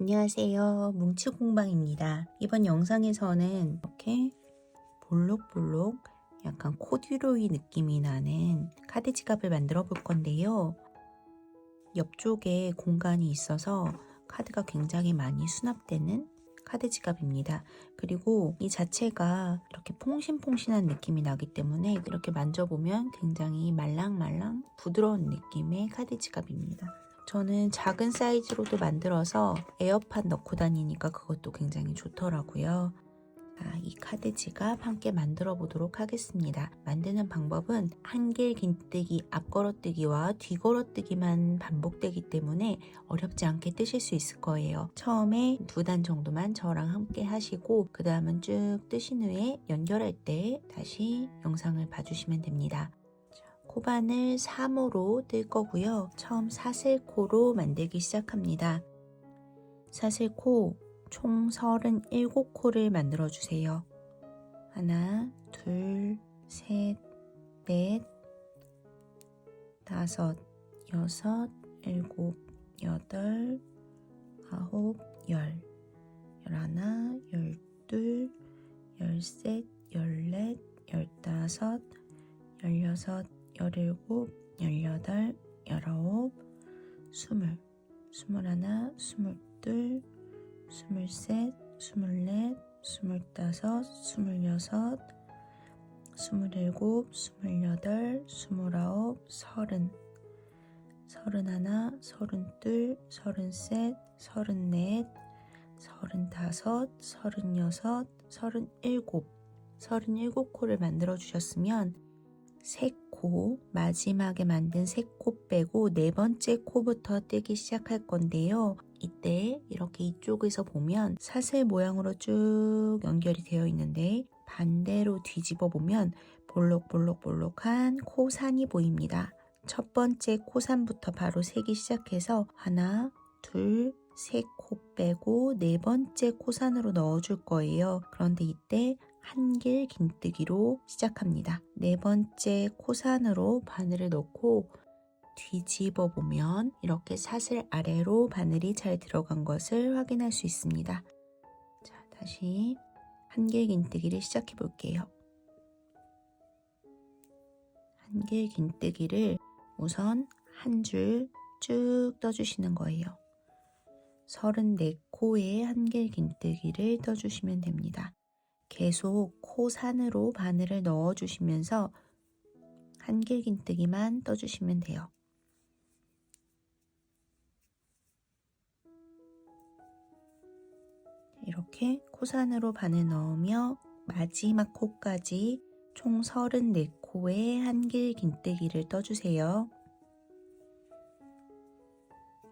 안녕하세요. 뭉치공방입니다. 이번 영상에서는 이렇게 볼록볼록 약간 코듀로이 느낌이 나는 카드 지갑을 만들어 볼 건데요. 옆쪽에 공간이 있어서 카드가 굉장히 많이 수납되는 카드 지갑입니다. 그리고 이 자체가 이렇게 퐁신퐁신한 느낌이 나기 때문에 이렇게 만져보면 굉장히 말랑말랑 부드러운 느낌의 카드 지갑입니다. 저는 작은 사이즈로도 만들어서 에어팟 넣고 다니니까 그것도 굉장히 좋더라고요. 이 카드 지갑 함께 만들어 보도록 하겠습니다. 만드는 방법은 한길 긴뜨기, 앞걸어뜨기와 뒤걸어뜨기만 반복되기 때문에 어렵지 않게 뜨실 수 있을 거예요. 처음에 2단 정도만 저랑 함께 하시고 그 다음은 쭉 뜨신 후에 연결할 때 다시 영상을 봐주시면 됩니다. 코바늘 3호로 뜰 거고요. 처음 사슬코로 만들기 시작합니다. 사슬코 총 37코를 만들어 주세요. 하나, 둘, 셋, 넷, 다섯, 여섯, 일곱, 여덟, 아홉, 열, 열하나, 열둘, 열셋, 열넷, 열다섯, 열여섯, 열일곱, 열여덟, 열아홉, 스물, 스물하나, 스물둘, 스물셋, 스물넷, 스물다섯, 스물여섯, 스물일곱, 스물여덟, 스물아홉, 서른, 서른하나, 서른둘, 서른셋, 서른넷, 서른다섯, 서른여섯, 서른일곱, 37코를 만들어 주셨으면 3코, 마지막에 만든 3코 빼고 4번째 코부터 뜨기 시작할 건데요. 이때 이렇게 이쪽에서 보면 사슬 모양으로 쭉 연결이 되어 있는데 반대로 뒤집어 보면 볼록볼록볼록한 코산이 보입니다. 첫 번째 코산부터 바로 세기 시작해서 하나, 둘, 세 코 빼고 4번째 코산으로 넣어줄 거예요. 그런데 이때 한길 긴뜨기로 시작합니다. 4번째 코산으로 바늘을 넣고 뒤집어 보면 이렇게 사슬 아래로 바늘이 잘 들어간 것을 확인할 수 있습니다. 자, 다시 한길 긴뜨기를 시작해 볼게요. 한길 긴뜨기를 우선 한 줄 쭉 떠주시는 거예요. 34코의 한길 긴뜨기를 떠주시면 됩니다. 계속 코산으로 바늘을 넣어주시면서 한길 긴뜨기만 떠주시면 돼요. 이렇게 코산으로 바늘 넣으며 마지막 코까지 총 34코의 한길 긴뜨기를 떠주세요.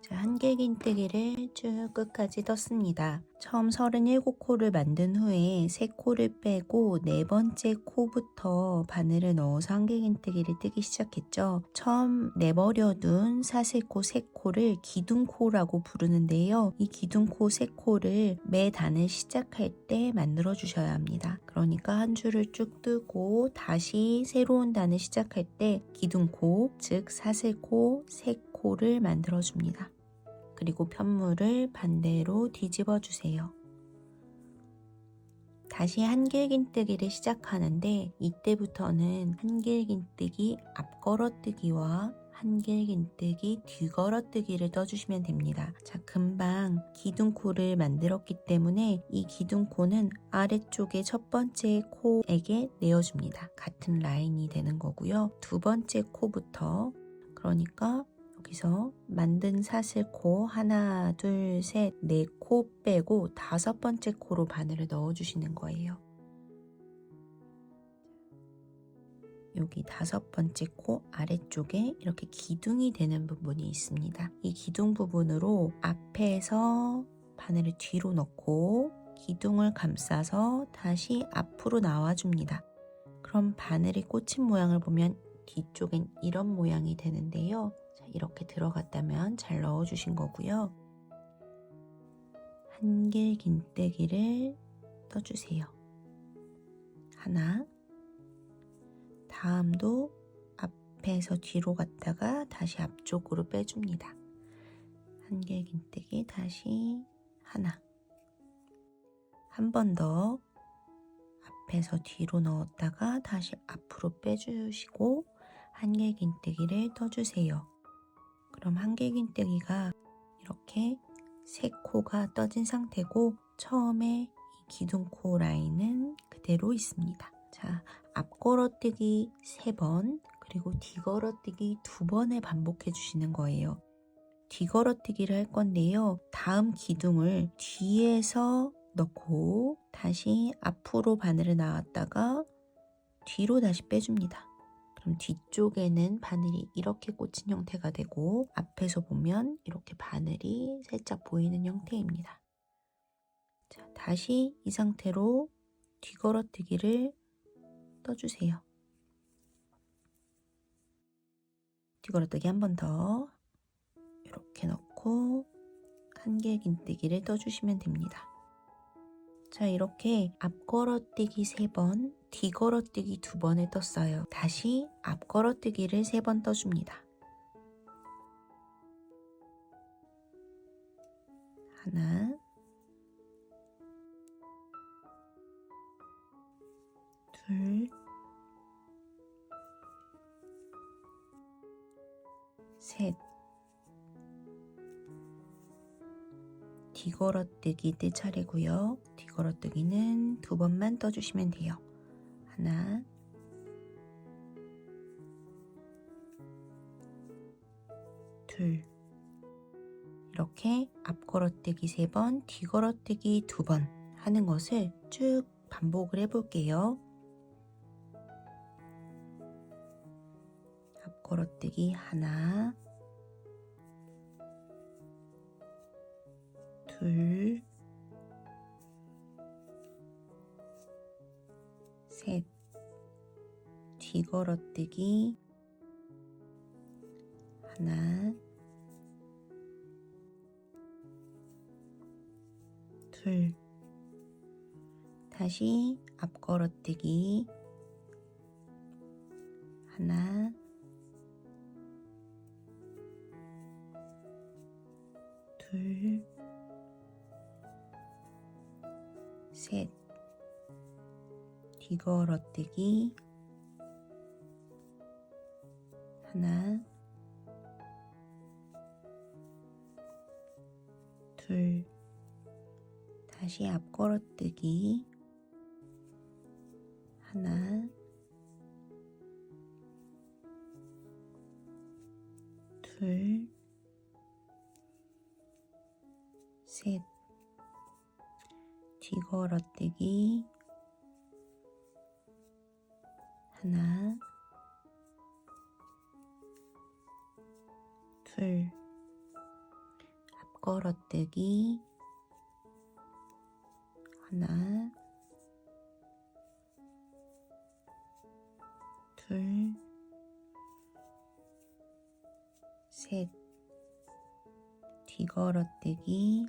자, 한길 긴뜨기를 쭉 끝까지 떴습니다. 처음 37코를 만든 후에 3코를 빼고 4번째 코부터 바늘을 넣어서 한길 긴뜨기를 뜨기 시작했죠. 처음 내버려둔 사슬코 3코를 기둥코라고 부르는데요. 이 기둥코 3코를 매 단을 시작할 때 만들어 주셔야 합니다. 그러니까 한 줄을 쭉 뜨고 다시 새로운 단을 시작할 때 기둥코, 즉 사슬코 3코를 만들어 줍니다. 그리고 편물을 반대로 뒤집어 주세요. 다시 한길 긴뜨기를 시작하는데 이때부터는 한길 긴뜨기 앞걸어뜨기와 한길 긴뜨기 뒤걸어뜨기를 떠주시면 됩니다. 자, 금방 기둥코를 만들었기 때문에 이 기둥코는 아래쪽에 첫 번째 코에게 내어줍니다. 같은 라인이 되는 거고요. 2번째 코부터, 그러니까 여기서 만든 사슬코 하나, 둘, 셋, 4코 빼고 5번째 코로 바늘을 넣어주시는 거예요. 여기 5번째 코 아래쪽에 이렇게 기둥이 되는 부분이 있습니다. 이 기둥 부분으로 앞에서 바늘을 뒤로 넣고 기둥을 감싸서 다시 앞으로 나와줍니다. 그럼 바늘이 꽂힌 모양을 보면 뒤쪽엔 이런 모양이 되는데요. 이렇게 들어갔다면 잘 넣어주신 거고요. 한길 긴뜨기를 떠주세요. 하나, 다음도 앞에서 뒤로 갔다가 다시 앞쪽으로 빼줍니다. 한길 긴뜨기 다시 하나, 한 번 더 앞에서 뒤로 넣었다가 다시 앞으로 빼주시고 한길긴뜨기를 떠주세요. 그럼 한길긴뜨기가 이렇게 세 코가 떠진 상태고 처음에 이 기둥코 라인은 그대로 있습니다. 자, 앞걸어뜨기 3번 그리고 뒤걸어뜨기 2번을 반복해 주시는 거예요. 뒤걸어뜨기를 할 건데요. 다음 기둥을 뒤에서 넣고 다시 앞으로 바늘을 나왔다가 뒤로 다시 빼줍니다. 그럼 뒤쪽에는 바늘이 이렇게 꽂힌 형태가 되고 앞에서 보면 이렇게 바늘이 살짝 보이는 형태입니다. 자, 다시 이 상태로 뒤걸어뜨기를 떠주세요. 뒤걸어뜨기 한 번 더 이렇게 넣고 한길긴뜨기를 떠주시면 됩니다. 자, 이렇게 앞걸어뜨기 3번, 뒤걸어뜨기 2번을 떴어요. 다시 앞걸어뜨기를 3번 떠줍니다. 하나, 둘, 셋. 뒤걸어뜨기 뜰 차례고요. 뒤걸어뜨기는 2번만 떠주시면 돼요. 하나, 둘. 이렇게 앞걸어뜨기 3번, 뒤걸어뜨기 2번 하는 것을 쭉 반복을 해볼게요. 앞걸어뜨기 하나, 둘, 셋. 뒤걸어뜨기 하나, 둘. 다시 앞걸어뜨기 하나, 둘, 셋. 뒤걸어뜨기 하나, 둘. 다시 앞걸어뜨기 하나, 둘, 셋. 뒤걸어뜨기 하나, 둘. 앞걸어뜨기 하나, 둘, 셋. 뒤걸어뜨기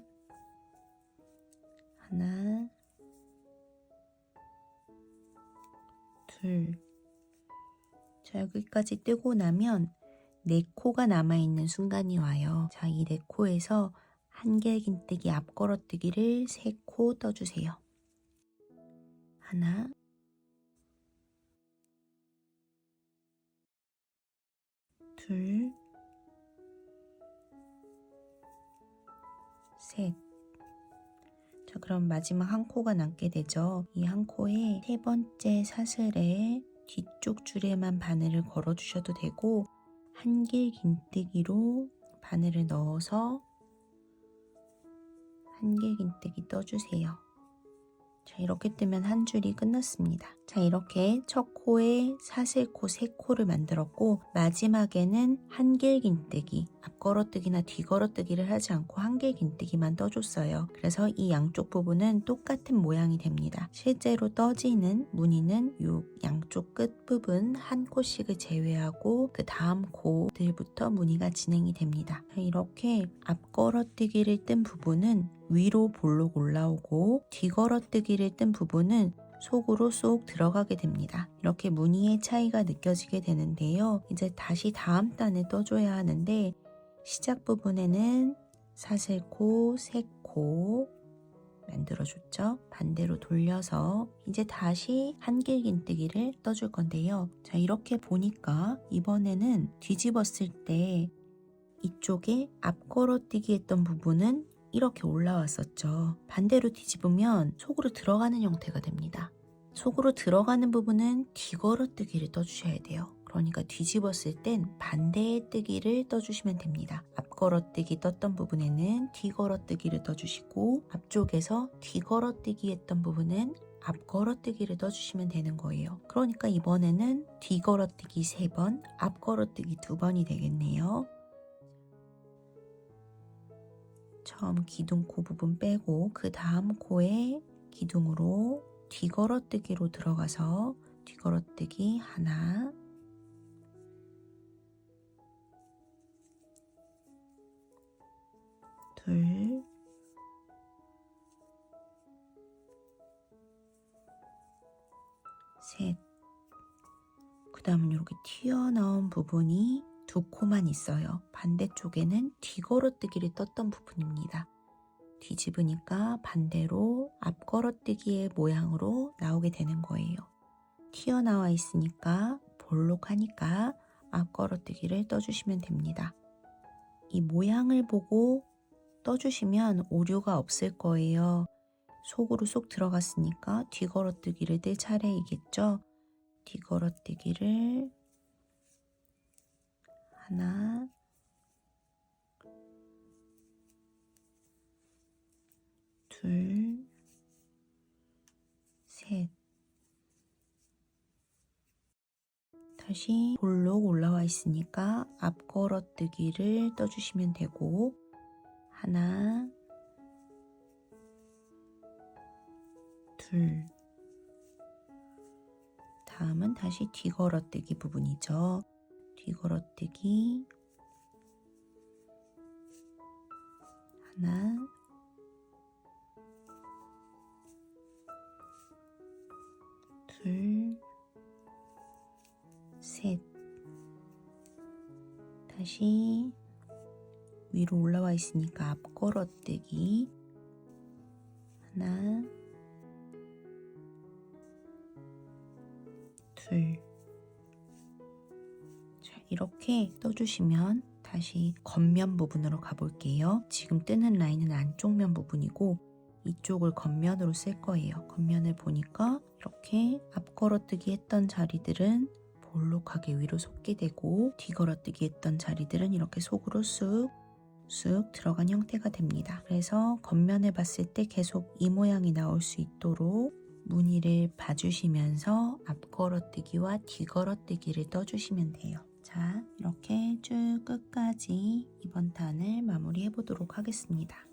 하나, 둘. 자, 여기까지 뜨고 나면 4코가 남아있는 순간이 와요. 자, 이 4코에서 한길긴뜨기 앞걸어뜨기를 3코 떠주세요. 하나, 둘, 셋. 자, 그럼 마지막 한 코가 남게 되죠. 이 한 코에 3번째 사슬에 뒤쪽 줄에만 바늘을 걸어 주셔도 되고 한길긴뜨기로 바늘을 넣어서 한길긴뜨기 떠주세요. 자, 이렇게 뜨면 한 줄이 끝났습니다. 자, 이렇게 첫 코에 사슬코 3코를 만들었고 마지막에는 한길긴뜨기, 앞걸어뜨기나 뒤걸어뜨기를 하지 않고 한길긴뜨기만 떠줬어요. 그래서 이 양쪽 부분은 똑같은 모양이 됩니다. 실제로 떠지는 무늬는 이 양쪽 끝 부분 한 코씩을 제외하고 그 다음 코들부터 무늬가 진행이 됩니다. 자, 이렇게 앞걸어뜨기를 뜬 부분은 위로 볼록 올라오고 뒤걸어뜨기를 뜬 부분은 속으로 쏙 들어가게 됩니다. 이렇게 무늬의 차이가 느껴지게 되는데요. 이제 다시 다음 단을 떠줘야 하는데 시작 부분에는 사슬코 3코, 만들어줬죠. 반대로 돌려서 이제 다시 한길긴뜨기를 떠줄 건데요. 자, 이렇게 보니까 이번에는 뒤집었을 때 이쪽에 앞걸어뛰기 했던 부분은 이렇게 올라왔었죠. 반대로 뒤집으면 속으로 들어가는 형태가 됩니다. 속으로 들어가는 부분은 뒤걸어뜨기를 떠주셔야 돼요. 그러니까 뒤집었을 땐 반대의 뜨기를 떠주시면 됩니다. 앞걸어뜨기 떴던 부분에는 뒤걸어뜨기를 떠주시고 앞쪽에서 뒤걸어뜨기 했던 부분은 앞걸어뜨기를 떠주시면 되는 거예요. 그러니까 이번에는 뒤걸어뜨기 3번, 앞걸어뜨기 2번이 되겠네요. 처음 기둥코 부분 빼고 그 다음 코에 기둥으로 뒤걸어뜨기로 들어가서 뒤걸어뜨기 하나, 둘, 셋. 그 다음은 이렇게 튀어나온 부분이 2코만 있어요. 반대쪽에는 뒤걸어뜨기를 떴던 부분입니다. 뒤집으니까 반대로 앞걸어뜨기의 모양으로 나오게 되는 거예요. 튀어나와 있으니까 볼록하니까 앞걸어뜨기를 떠주시면 됩니다. 이 모양을 보고 떠주시면 오류가 없을 거예요. 속으로 쏙 들어갔으니까 뒤걸어뜨기를 뜰 차례이겠죠. 뒤걸어뜨기를 하나, 둘, 셋. 다시 볼록 올라와 있으니까 앞걸어뜨기를 떠주시면 되고 하나, 둘. 다음은 다시 뒤걸어뜨기 부분이죠. 뒤걸어뜨기 하나, 둘, 셋. 다시 위로 올라와 있으니까 앞걸어뜨기 하나, 둘. 자, 이렇게 떠주시면 다시 겉면 부분으로 가볼게요. 지금 뜨는 라인은 안쪽 면 부분이고 이쪽을 겉면으로 쓸 거예요. 겉면을 보니까 이렇게 앞걸어뜨기 했던 자리들은 볼록하게 위로 솟게 되고 뒤걸어뜨기 했던 자리들은 이렇게 속으로 쑥 들어간 형태가 됩니다. 그래서 겉면을 봤을 때 계속 이 모양이 나올 수 있도록 무늬를 봐주시면서 앞걸어뜨기와 뒤걸어뜨기를 떠주시면 돼요. 자, 이렇게 쭉 끝까지 이번 단을 마무리해 보도록 하겠습니다.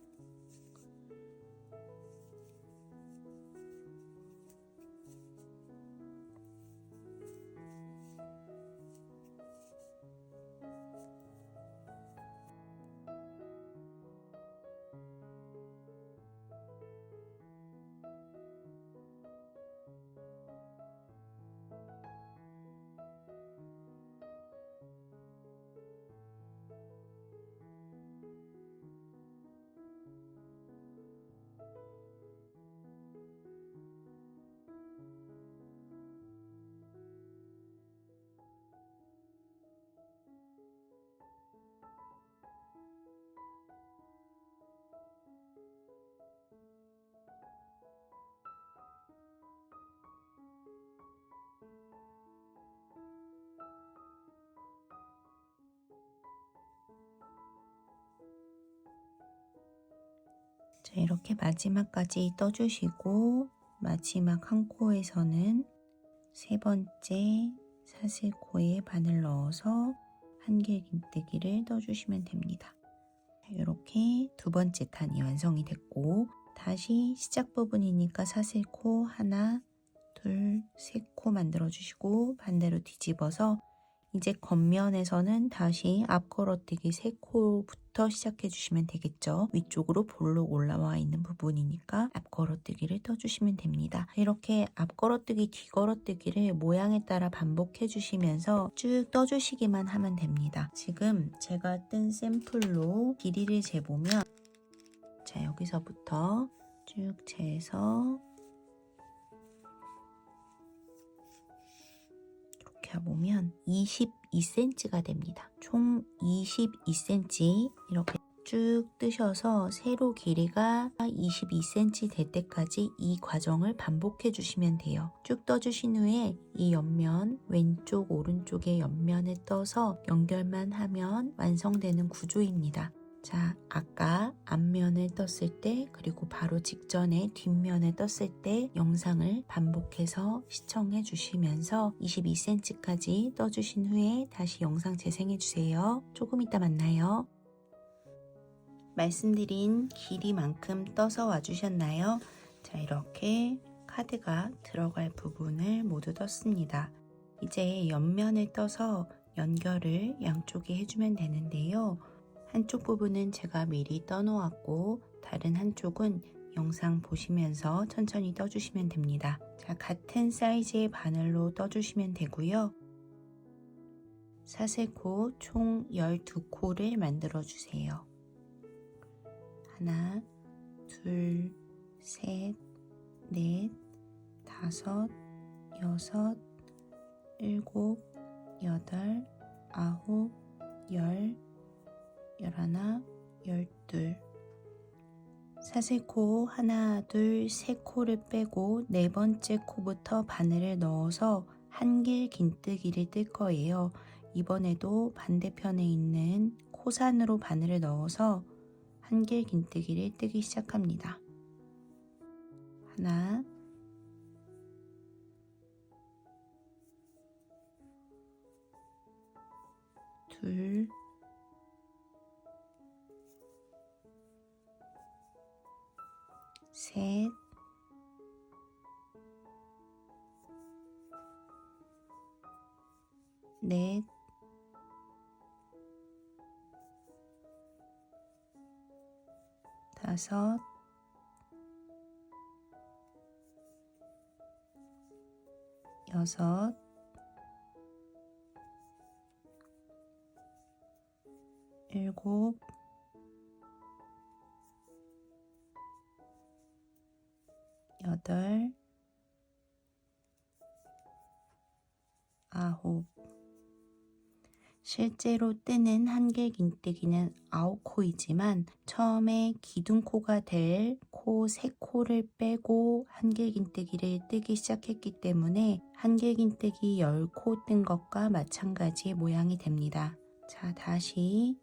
자, 이렇게 마지막까지 떠주시고 마지막 한 코에서는 세 번째 사슬코에 바늘 넣어서 한길긴뜨기를 떠주시면 됩니다. 이렇게 두 번째 단이 완성이 됐고 다시 시작 부분이니까 사슬코 하나, 둘, 세 코 만들어 주시고 반대로 뒤집어서 이제 겉면에서는 다시 앞걸어뜨기 3코부터 시작해 주시면 되겠죠. 위쪽으로 볼록 올라와 있는 부분이니까 앞걸어뜨기를 떠주시면 됩니다. 이렇게 앞걸어뜨기, 뒤걸어뜨기를 모양에 따라 반복해 주시면서 쭉 떠주시기만 하면 됩니다. 지금 제가 뜬 샘플로 길이를 재보면 자, 여기서부터 쭉 재서 이렇게 보면 22cm가 됩니다. 총 22cm 이렇게 쭉 뜨셔서 세로 길이가 22cm 될 때까지 이 과정을 반복해 주시면 돼요. 쭉 떠주신 후에 이 옆면 왼쪽 오른쪽의 옆면을 떠서 연결만 하면 완성되는 구조입니다. 자, 아까 앞면을 떴을 때 그리고 바로 직전에 뒷면을 떴을 때 영상을 반복해서 시청해 주시면서 22cm까지 떠주신 후에 다시 영상 재생해 주세요. 조금 이따 만나요. 말씀드린 길이만큼 떠서 와주셨나요? 자, 이렇게 카드가 들어갈 부분을 모두 떴습니다. 이제 옆면을 떠서 연결을 양쪽에 해주면 되는데요. 한쪽 부분은 제가 미리 떠놓았고 다른 한쪽은 영상 보시면서 천천히 떠주시면 됩니다. 자, 같은 사이즈의 바늘로 떠주시면 되고요. 사슬코 총 12코를 만들어 주세요. 하나, 둘, 셋, 넷, 다섯, 여섯, 일곱, 여덟, 아홉, 열, 열하나, 열둘. 사슬코 하나, 둘, 세 코를 빼고 네 번째 코부터 바늘을 넣어서 한길 긴뜨기를 뜰 거예요. 이번에도 반대편에 있는 코산으로 바늘을 넣어서 한길 긴뜨기를 뜨기 시작합니다. 하나, 둘, 셋, 넷, 다섯, 여섯, 일곱, 여덟, 아홉. 실제로 뜨는 한길 긴뜨기는 9코이지만 처음에 기둥코가 될 코 3코를 빼고 한길 긴뜨기를 뜨기 시작했기 때문에 한길 긴뜨기 10코 뜬 것과 마찬가지의 모양이 됩니다. 자, 다시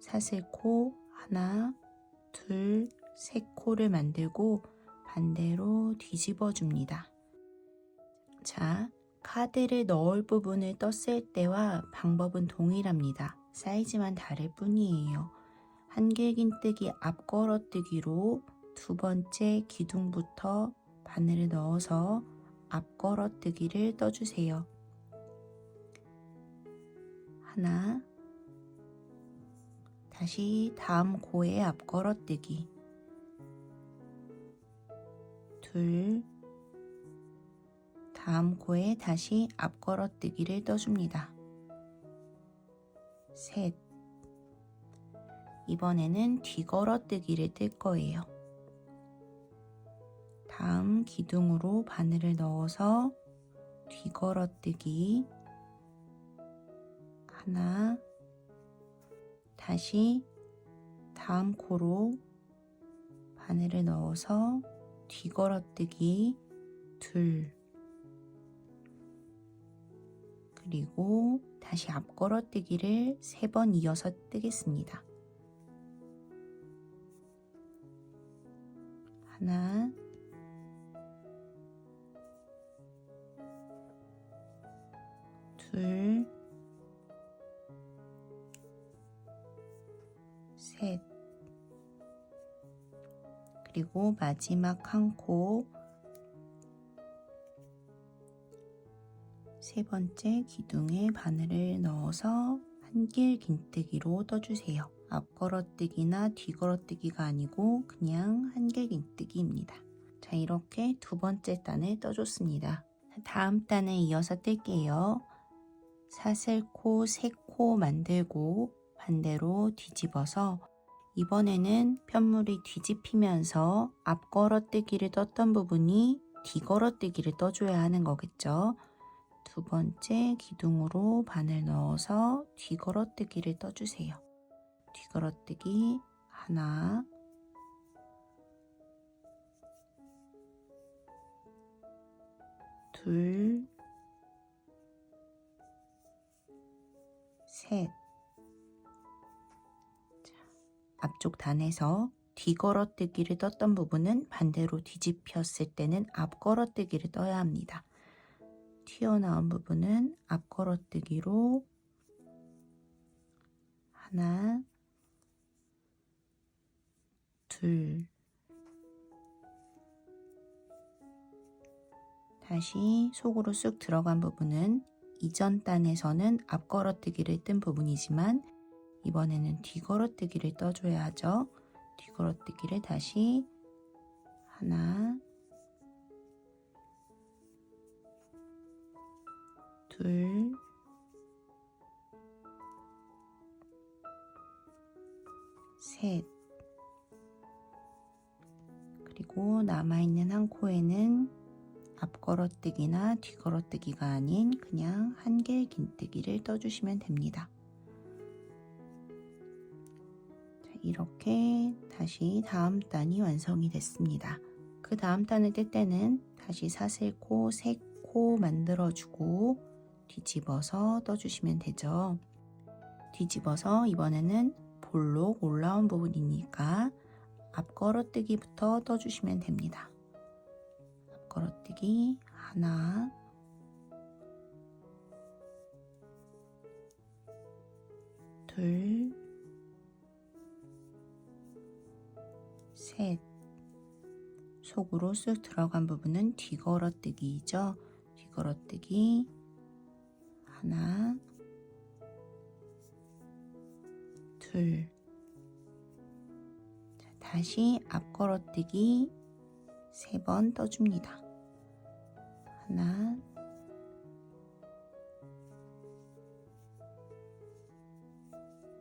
사슬코 하나, 둘, 3코를 만들고 반대로 뒤집어 줍니다. 자, 카드를 넣을 부분을 떴을 때와 방법은 동일합니다. 사이즈만 다를 뿐이에요. 한길 긴뜨기 앞 걸어뜨기로 두 번째 기둥부터 바늘을 넣어서 앞 걸어뜨기를 떠주세요. 하나, 다시 다음 코에 앞 걸어뜨기, 둘, 다음 코에 다시 앞 걸어뜨기를 떠줍니다. 셋, 이번에는 뒤 걸어뜨기를 뜰 거예요. 다음 기둥으로 바늘을 넣어서 뒤 걸어뜨기, 하나, 다시 다음 코로 바늘을 넣어서 뒤 걸어뜨기, 둘, 그리고 다시 앞 걸어뜨기를 3번 이어서 뜨겠습니다. 하나, 둘, 셋, 그리고 마지막 한 코, 세 번째 기둥에 바늘을 넣어서 한길 긴뜨기로 떠주세요. 앞 걸어뜨기나 뒤 걸어뜨기가 아니고 그냥 한길 긴뜨기입니다. 자, 이렇게 두 번째 단을 떠줬습니다. 다음 단에 이어서 뜰게요. 사슬코 3코 만들고 반대로 뒤집어서 이번에는 편물이 뒤집히면서 앞 걸어뜨기를 떴던 부분이 뒤 걸어뜨기를 떠줘야 하는 거겠죠. 두 번째 기둥으로 바늘 넣어서 뒤 걸어뜨기를 떠주세요. 뒤 걸어뜨기 하나, 둘, 셋. 앞쪽 단에서 뒤 걸어뜨기를 떴던 부분은 반대로 뒤집혔을 때는 앞 걸어뜨기를 떠야 합니다. 튀어나온 부분은 앞 걸어뜨기로 하나, 둘, 다시 속으로 쑥 들어간 부분은 이전 단에서는 앞 걸어뜨기를 뜬 부분이지만 이번에는 뒤 걸어뜨기를 떠줘야 하죠. 뒤 걸어뜨기를 다시 하나, 둘, 셋. 그리고 남아있는 한 코에는 앞 걸어뜨기나 뒤 걸어뜨기가 아닌 그냥 한길 긴뜨기를 떠주시면 됩니다. 이렇게 다시 다음 단이 완성이 됐습니다. 그 다음 단을 뜰 때는 다시 사슬코 3코 만들어주고 뒤집어서 떠주시면 되죠. 뒤집어서 이번에는 볼록 올라온 부분이니까 앞 걸어뜨기부터 떠주시면 됩니다. 앞 걸어뜨기 하나, 둘, 셋. 속으로 쑥 들어간 부분은 뒤 걸어뜨기이죠. 뒤 걸어뜨기 하나, 둘. 자, 다시 앞 걸어뜨기 3번 떠줍니다. 하나,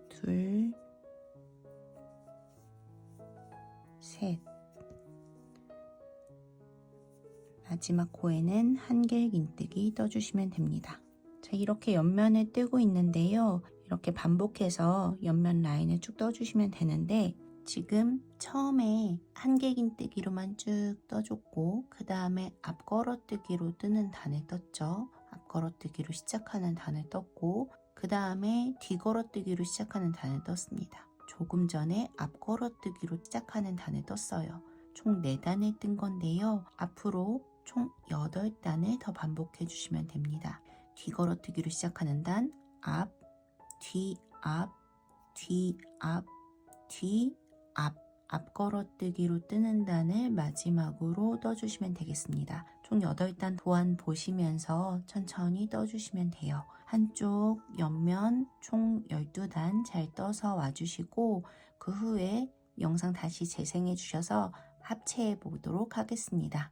둘, 셋. 마지막 코에는 한길 긴뜨기 떠주시면 됩니다. 자, 이렇게 옆면을 뜨고 있는데요. 이렇게 반복해서 옆면 라인을 쭉 떠주시면 되는데 지금 처음에 한길 긴뜨기로만 쭉 떠줬고 그 다음에 앞 걸어뜨기로 뜨는 단을 떴죠. 앞 걸어뜨기로 시작하는 단을 떴고 그 다음에 뒤 걸어뜨기로 시작하는 단을 떴습니다. 조금 전에 앞 걸어뜨기로 시작하는 단을 떴어요. 총 4단을 뜬 건데요. 앞으로 총 8단을 더 반복해 주시면 됩니다. 뒤 걸어뜨기로 시작하는 단, 앞, 뒤, 앞, 뒤, 앞, 뒤, 앞. 앞 걸어뜨기로 뜨는 단을 마지막으로 떠주시면 되겠습니다. 총 8단 도안 보시면서 천천히 떠주시면 돼요. 한쪽 옆면 총 12단 잘 떠서 와주시고 그 후에 영상 다시 재생해 주셔서 합체해 보도록 하겠습니다.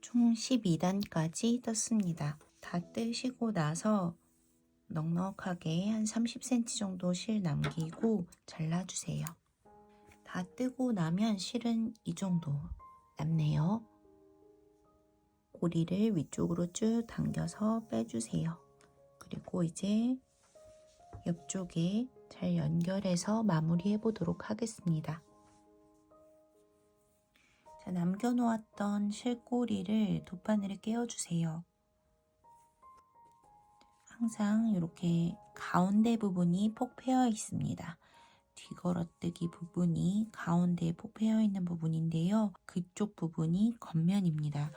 총 12단까지 떴습니다. 다 뜨시고 나서 넉넉하게 한 30cm 정도 실 남기고 잘라주세요. 다 뜨고 나면 실은 이 정도 남네요. 고리를 위쪽으로 쭉 당겨서 빼주세요. 그리고 이제 옆쪽에 잘 연결해서 마무리해 보도록 하겠습니다. 자, 남겨놓았던 실고리를 돗바늘에 끼워주세요. 항상 이렇게 가운데 부분이 폭 패여 있습니다. 뒤걸어뜨기 부분이 가운데에 폭 패여 있는 부분인데요. 그쪽 부분이 겉면입니다.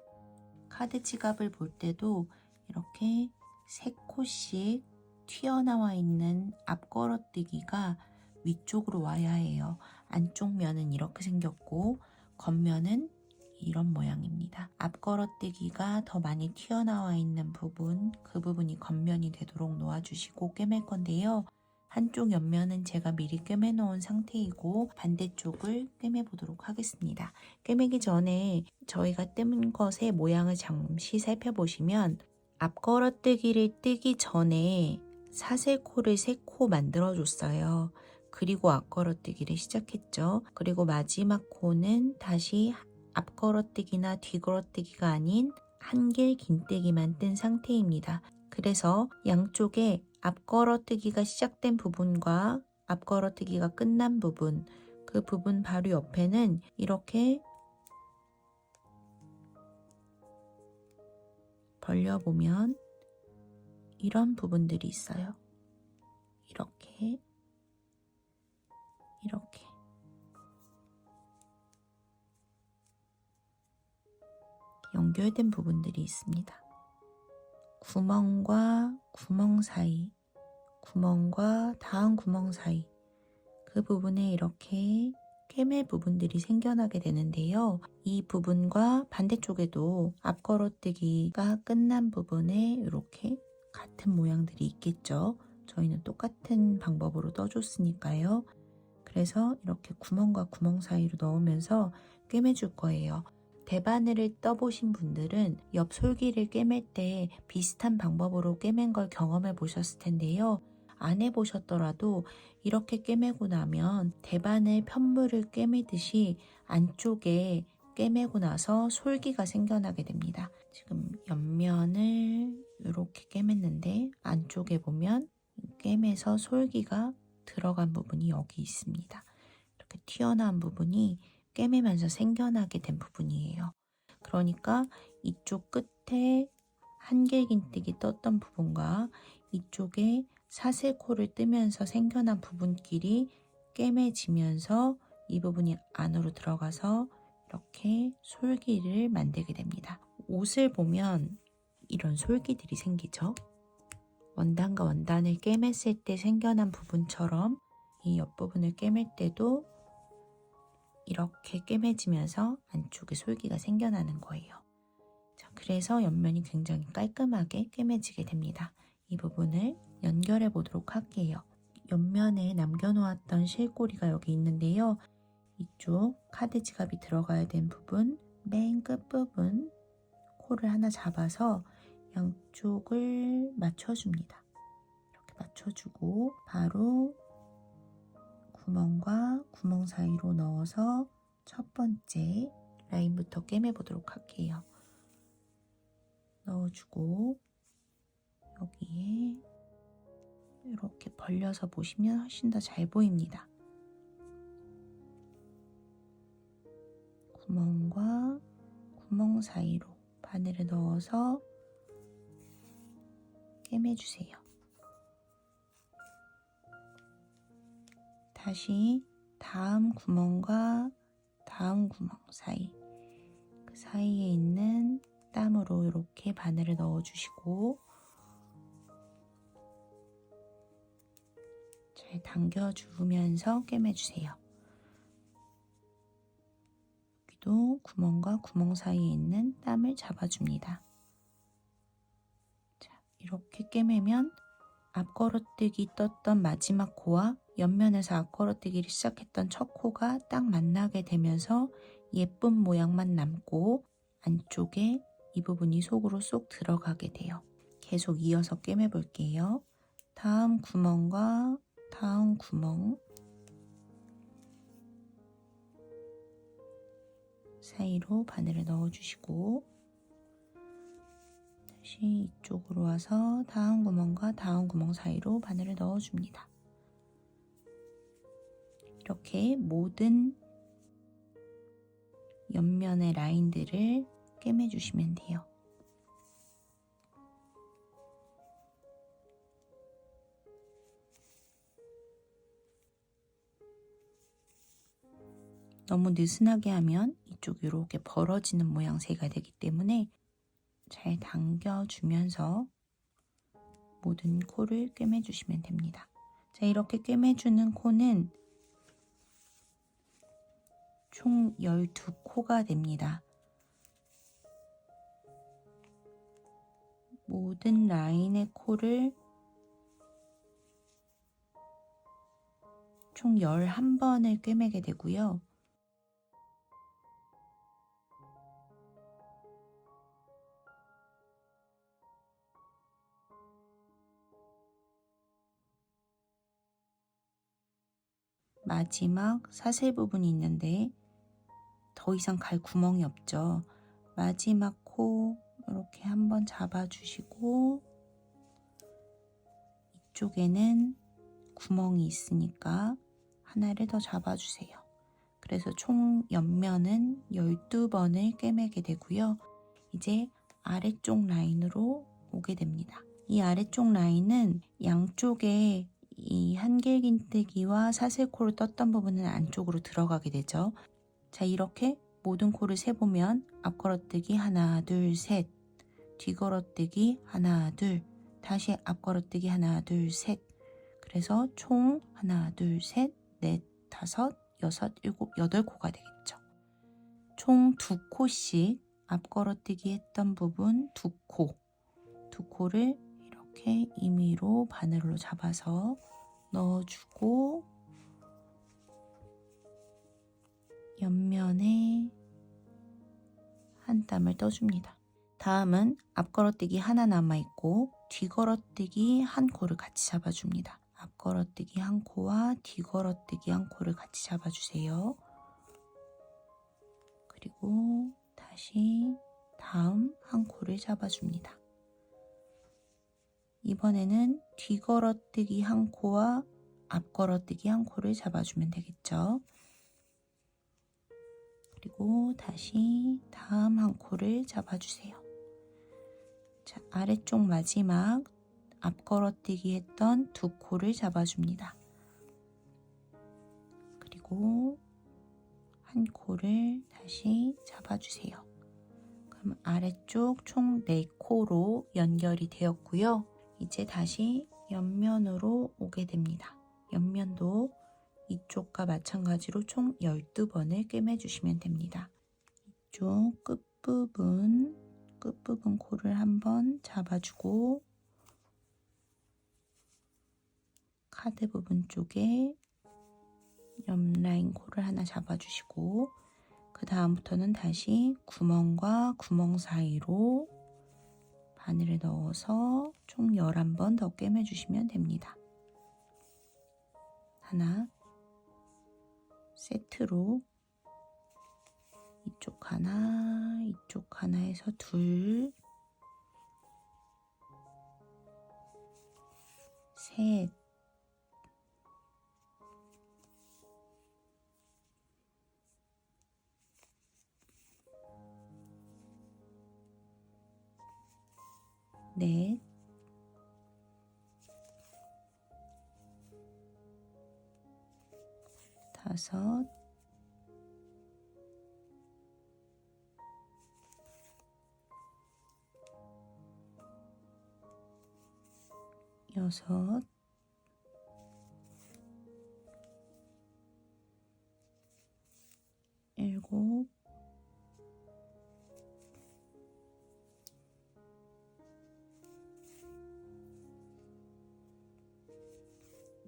카드 지갑을 볼 때도 이렇게 3코씩 튀어나와 있는 앞걸어뜨기가 위쪽으로 와야 해요. 안쪽 면은 이렇게 생겼고 겉면은 이런 모양입니다. 앞걸어뜨기가 더 많이 튀어나와 있는 부분, 그 부분이 겉면이 되도록 놓아주시고 꿰맬 건데요. 한쪽 옆면은 제가 미리 꿰매 놓은 상태이고 반대쪽을 꿰매 보도록 하겠습니다. 꿰매기 전에 저희가 뜬 것의 모양을 잠시 살펴보시면 앞걸어뜨기를 뜨기 전에 사슬코를 3코 만들어 줬어요. 그리고 앞걸어뜨기를 시작했죠. 그리고 마지막 코는 다시 앞걸어뜨기나 뒤걸어뜨기가 아닌 한길 긴뜨기만 뜬 상태입니다. 그래서 양쪽에 앞걸어뜨기가 시작된 부분과 앞걸어뜨기가 끝난 부분, 그 부분 바로 옆에는 이렇게 벌려보면 이런 부분들이 있어요. 이렇게 연결된 부분들이 있습니다. 구멍과 구멍 사이, 구멍과 다음 구멍 사이, 그 부분에 이렇게 꿰맬 부분들이 생겨나게 되는데요. 이 부분과 반대쪽에도 앞걸어뜨기가 끝난 부분에 이렇게 같은 모양들이 있겠죠. 저희는 똑같은 방법으로 떠줬으니까요. 그래서 이렇게 구멍과 구멍 사이로 넣으면서 꿰매줄 거예요. 대바늘을 떠보신 분들은 옆 솔기를 꿰맬 때 비슷한 방법으로 꿰맨 걸 경험해 보셨을 텐데요. 안 해보셨더라도 이렇게 꿰매고 나면 대바늘 편물을 꿰매듯이 안쪽에 꿰매고 나서 솔기가 생겨나게 됩니다. 지금 옆면을 이렇게 꿰맸는데 안쪽에 보면 꿰매서 솔기가 들어간 부분이 여기 있습니다. 이렇게 튀어나온 부분이 꿰매면서 생겨나게 된 부분이에요. 그러니까 이쪽 끝에 한길긴뜨기 떴던 부분과 이쪽에 사슬코를 뜨면서 생겨난 부분끼리 꿰매지면서 이 부분이 안으로 들어가서 이렇게 솔기를 만들게 됩니다. 옷을 보면 이런 솔기들이 생기죠. 원단과 원단을 꿰맸을 때 생겨난 부분처럼 이 옆부분을 꿰맬 때도 이렇게 꿰매지면서 안쪽에 솔기가 생겨나는 거예요. 자, 그래서 옆면이 굉장히 깔끔하게 꿰매지게 됩니다. 이 부분을 연결해 보도록 할게요. 옆면에 남겨놓았던 실꼬리가 여기 있는데요. 이쪽 카드 지갑이 들어가야 된 부분, 맨 끝부분 코를 하나 잡아서 양쪽을 맞춰줍니다. 이렇게 맞춰주고 바로 구멍과 구멍 사이로 넣어서 첫 번째 라인부터 꿰매 보도록 할게요. 넣어주고 여기에 이렇게 벌려서 보시면 훨씬 더 잘 보입니다. 구멍과 구멍 사이로 바늘을 넣어서 꿰매주세요. 다시 다음 구멍과 다음 구멍 사이, 그 사이에 있는 땀으로 이렇게 바늘을 넣어주시고 잘 당겨주면서 꿰매주세요. 여기도 구멍과 구멍 사이에 있는 땀을 잡아줍니다. 자, 이렇게 꿰매면 앞걸어뜨기 떴던 마지막 코와 옆면에서 앞걸어뜨기를 시작했던 첫 코가 딱 만나게 되면서 예쁜 모양만 남고 안쪽에 이 부분이 속으로 쏙 들어가게 돼요. 계속 이어서 꿰매 볼게요. 다음 구멍과 다음 구멍 사이로 바늘을 넣어주시고 다시 이쪽으로 와서 다음 구멍과 다음 구멍 사이로 바늘을 넣어줍니다. 이렇게 모든 옆면의 라인들을 꿰매주시면 돼요. 너무 느슨하게 하면 이쪽이 이렇게 벌어지는 모양새가 되기 때문에 잘 당겨주면서 모든 코를 꿰매주시면 됩니다. 자, 이렇게 꿰매주는 코는 총 12코가 됩니다. 모든 라인의 코를 총 11번을 꿰매게 되고요. 마지막 사슬 부분이 있는데 더 이상 갈 구멍이 없죠. 마지막 코 이렇게 한번 잡아주시고 이쪽에는 구멍이 있으니까 하나를 더 잡아주세요. 그래서 총 옆면은 12번을 꿰매게 되고요. 이제 아래쪽 라인으로 오게 됩니다. 이 아래쪽 라인은 양쪽에 이 한길긴뜨기와 사슬코를 떴던 부분은 안쪽으로 들어가게 되죠. 자, 이렇게 모든 코를 세보면 앞걸어뜨기 하나, 둘, 셋, 뒤걸어뜨기 하나, 둘, 다시 앞걸어뜨기 하나, 둘, 셋. 그래서 총 하나, 둘, 셋, 넷, 다섯, 여섯, 일곱, 여덟 코가 되겠죠. 총 2코씩 앞걸어뜨기 했던 부분 2코, 2코를 이렇게 임의로 바늘로 잡아서 넣어주고 옆면에 한 땀을 떠줍니다. 다음은 앞걸어뜨기 하나 남아있고 뒤걸어뜨기 한 코를 같이 잡아줍니다. 앞걸어뜨기 한 코와 뒤걸어뜨기 한 코를 같이 잡아주세요. 그리고 다시 다음 한 코를 잡아줍니다. 이번에는 뒤걸어뜨기 한 코와 앞걸어뜨기 한 코를 잡아주면 되겠죠. 그리고 다시 다음 한 코를 잡아주세요. 자, 아래쪽 마지막 앞걸어뜨기 했던 2코를 잡아줍니다. 그리고 한 코를 다시 잡아주세요. 그럼 아래쪽 총 4코로 연결이 되었고요. 이제 다시 옆면으로 오게 됩니다. 옆면도 이쪽과 마찬가지로 총 12번을 꿰매주시면 됩니다. 이쪽 끝부분 코를 한번 잡아주고 카드 부분 쪽에 옆라인 코를 하나 잡아주시고 그 다음부터는 다시 구멍과 구멍 사이로 바늘을 넣어서 총 11번 더 꿰매주시면 됩니다. 하나, 세트로 이쪽 하나 해서 둘, 셋, 넷, 다섯, 여섯, 일곱,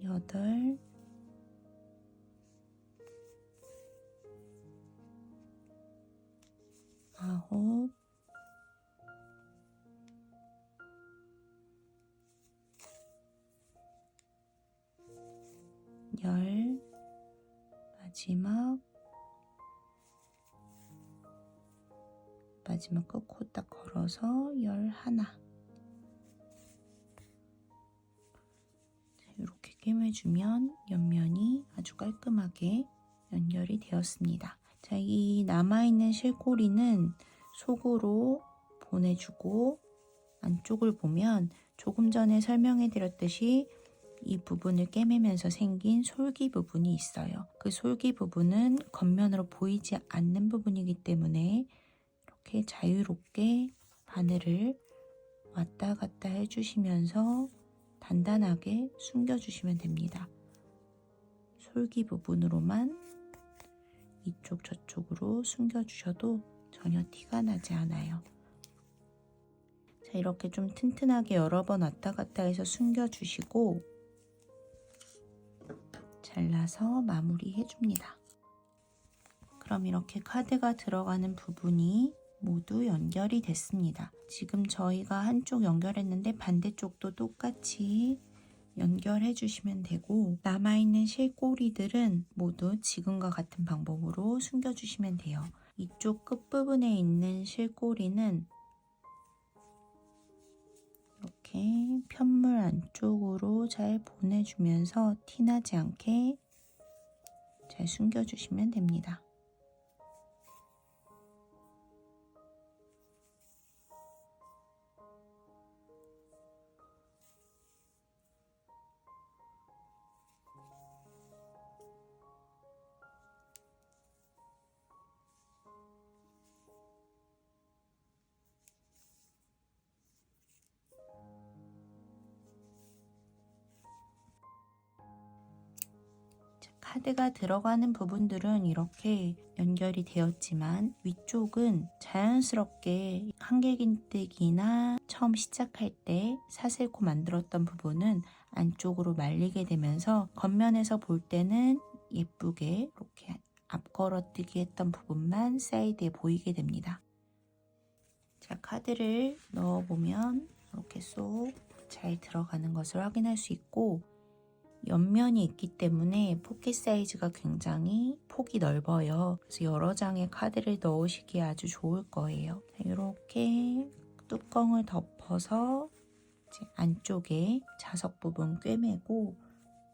여덟, 아홉, 열, 마지막 끝코 딱 걸어서 11. 이렇게 꿰매주면 옆면이 아주 깔끔하게 연결이 되었습니다. 자, 이 남아있는 실꼬리는 속으로 보내주고 안쪽을 보면 조금 전에 설명해 드렸듯이 이 부분을 꿰매면서 생긴 솔기 부분이 있어요. 그 솔기 부분은 겉면으로 보이지 않는 부분이기 때문에 이렇게 자유롭게 바늘을 왔다 갔다 해주시면서 단단하게 숨겨주시면 됩니다. 솔기 부분으로만 이쪽 저쪽으로 숨겨주셔도 전혀 티가 나지 않아요. 자, 이렇게 좀 튼튼하게 여러 번 왔다 갔다 해서 숨겨주시고 잘라서 마무리해 줍니다. 그럼 이렇게 카드가 들어가는 부분이 모두 연결이 됐습니다. 지금 저희가 한쪽 연결했는데 반대쪽도 똑같이 연결해 주시면 되고, 남아있는 실꼬리들은 모두 지금과 같은 방법으로 숨겨주시면 돼요. 이쪽 끝부분에 있는 실꼬리는 이렇게 편물 안쪽으로 잘 보내주면서 티나지 않게 잘 숨겨주시면 됩니다. 카드가 들어가는 부분들은 이렇게 연결이 되었지만 위쪽은 자연스럽게 한길긴뜨기나 처음 시작할 때 사슬코 만들었던 부분은 안쪽으로 말리게 되면서 겉면에서 볼 때는 예쁘게 이렇게 앞걸어뜨기 했던 부분만 사이드에 보이게 됩니다. 자, 카드를 넣어보면 이렇게 쏙 잘 들어가는 것을 확인할 수 있고, 옆면이 있기 때문에 포켓 사이즈가 굉장히 폭이 넓어요. 그래서 여러 장의 카드를 넣으시기에 아주 좋을 거예요. 이렇게 뚜껑을 덮어서 이제 안쪽에 자석 부분 꿰매고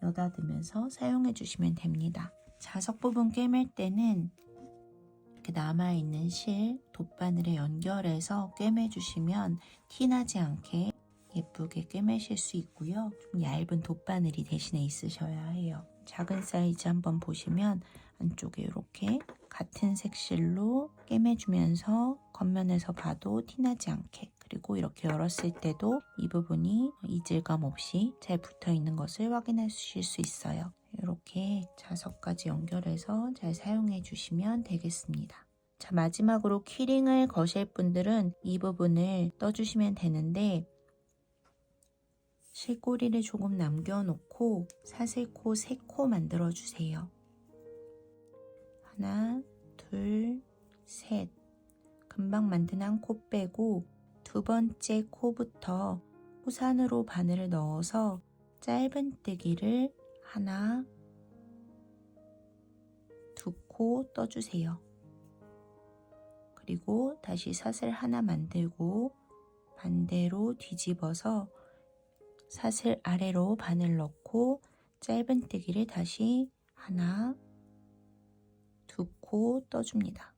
여닫으면서 사용해 주시면 됩니다. 자석 부분 꿰맬 때는 이렇게 남아있는 실 돗바늘에 연결해서 꿰매 주시면 티나지 않게 예쁘게 꿰매실 수 있고요. 좀 얇은 돗바늘이 대신에 있으셔야 해요. 작은 사이즈 한번 보시면 안쪽에 이렇게 같은 색실로 꿰매주면서 겉면에서 봐도 티나지 않게, 그리고 이렇게 열었을 때도 이 부분이 이질감 없이 잘 붙어 있는 것을 확인하실 수 있어요. 이렇게 자석까지 연결해서 잘 사용해 주시면 되겠습니다. 자, 마지막으로 키링을 거실 분들은 이 부분을 떠주시면 되는데, 실꼬리를 조금 남겨놓고 사슬코 3코 만들어주세요. 하나, 둘, 셋. 금방 만든 한 코 빼고 두 번째 코부터 호산으로 바늘을 넣어서 짧은뜨기를 하나, 2코 떠주세요. 그리고 다시 사슬 하나 만들고 반대로 뒤집어서 사슬 아래로 바늘 넣고 짧은뜨기를 다시 하나, 2코 떠줍니다.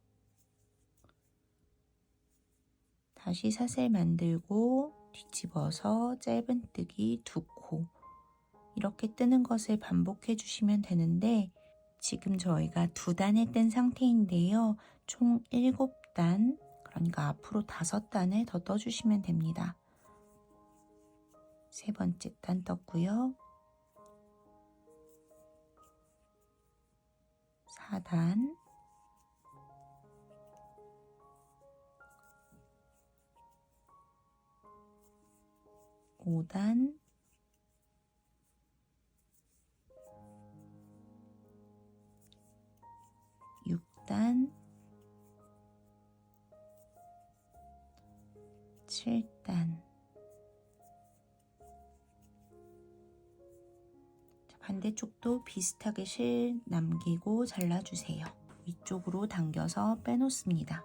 다시 사슬 만들고 뒤집어서 짧은뜨기 2코, 이렇게 뜨는 것을 반복해 주시면 되는데, 지금 저희가 2단을 뜬 상태인데요. 총 7단, 그러니까 앞으로 5단을 더 떠주시면 됩니다. 3번째 단 떴고요. 4단, 5단, 6단, 7단. 반대쪽도 비슷하게 실 남기고 잘라주세요. 위쪽으로 당겨서 빼놓습니다.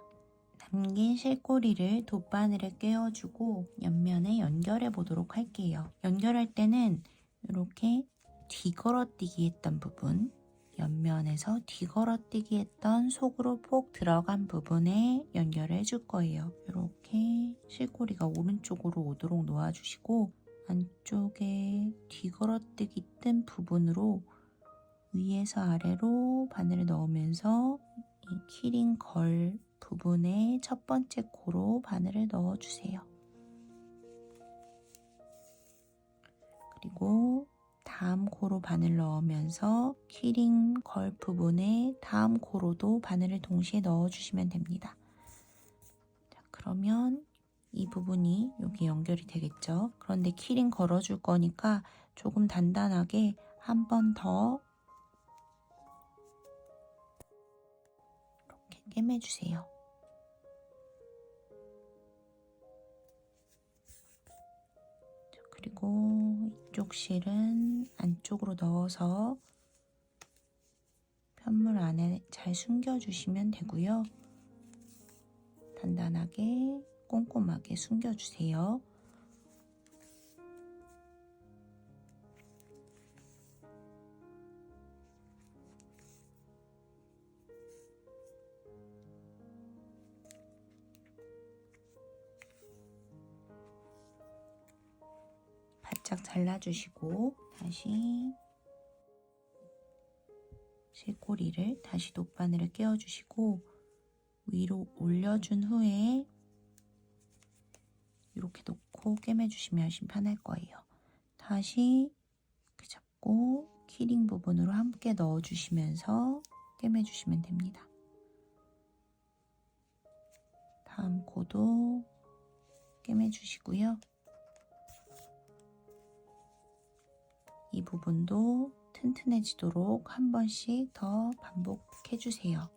남긴 실꼬리를 돗바늘에 꿰어주고 옆면에 연결해 보도록 할게요. 연결할 때는 이렇게 뒤걸어뛰기 했던 부분, 옆면에서 뒤걸어뛰기 했던 속으로 폭 들어간 부분에 연결을 해줄 거예요. 이렇게 실꼬리가 오른쪽으로 오도록 놓아주시고, 안쪽에 뒤걸어뜨기 뜬 부분으로 위에서 아래로 바늘을 넣으면서 이 키링 걸 부분에 첫 번째 코로 바늘을 넣어주세요. 그리고 다음 코로 바늘 넣으면서 키링 걸 부분에 다음 코로도 바늘을 동시에 넣어주시면 됩니다. 자, 그러면 이 부분이 여기 연결이 되겠죠. 그런데 키링 걸어줄 거니까 조금 단단하게 한 번 더 이렇게 꿰매주세요. 자, 그리고 이쪽 실은 안쪽으로 넣어서 편물 안에 잘 숨겨주시면 되고요. 단단하게 꼼꼼하게 숨겨주세요. 바짝 잘라주시고 다시 실꼬리를 다시 돗바늘에 끼워주시고 위로 올려준 후에 이렇게 놓고 꿰매주시면 훨씬 편할 거예요. 다시 이렇게 잡고 키링 부분으로 함께 넣어주시면서 꿰매주시면 됩니다. 다음 코도 꿰매주시고요. 이 부분도 튼튼해지도록 한 번씩 더 반복해주세요.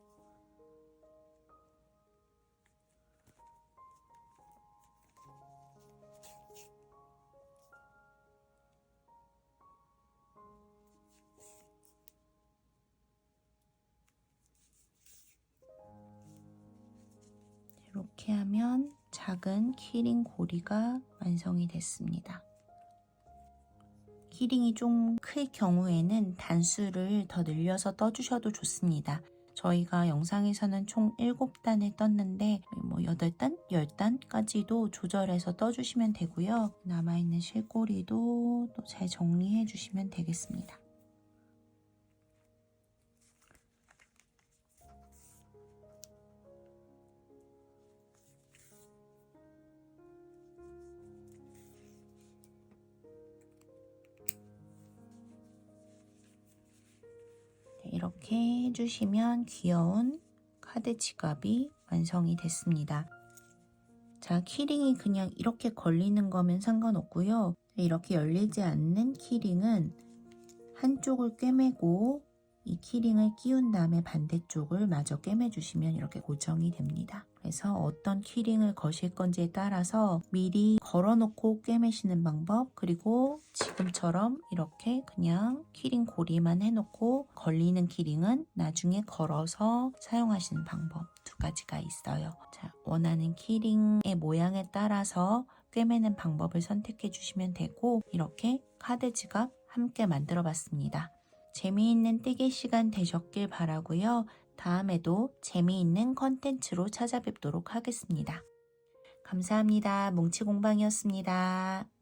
이렇게 하면 작은 키링 고리가 완성이 됐습니다. 키링이 좀 클 경우에는 단수를 더 늘려서 떠주셔도 좋습니다. 저희가 영상에서는 총 7단을 떴는데 8단, 10단까지도 조절해서 떠주시면 되고요. 남아있는 실꼬리도 또 잘 정리해 주시면 되겠습니다. 이렇게 해주시면 귀여운 카드 지갑이 완성이 됐습니다. 자, 키링이 그냥 이렇게 걸리는 거면 상관없고요. 이렇게 열리지 않는 키링은 한쪽을 꿰매고 이 키링을 끼운 다음에 반대쪽을 마저 꿰매주시면 이렇게 고정이 됩니다. 그래서 어떤 키링을 거실 건지에 따라서 미리 걸어놓고 꿰매시는 방법, 그리고 지금처럼 이렇게 그냥 키링 고리만 해놓고 걸리는 키링은 나중에 걸어서 사용하시는 방법 두 가지가 있어요. 자, 원하는 키링의 모양에 따라서 꿰매는 방법을 선택해 주시면 되고, 이렇게 카드 지갑 함께 만들어 봤습니다. 재미있는 떼기 시간 되셨길 바라고요. 다음에도 재미있는 컨텐츠로 찾아뵙도록 하겠습니다. 감사합니다. 뭉치공방이었습니다.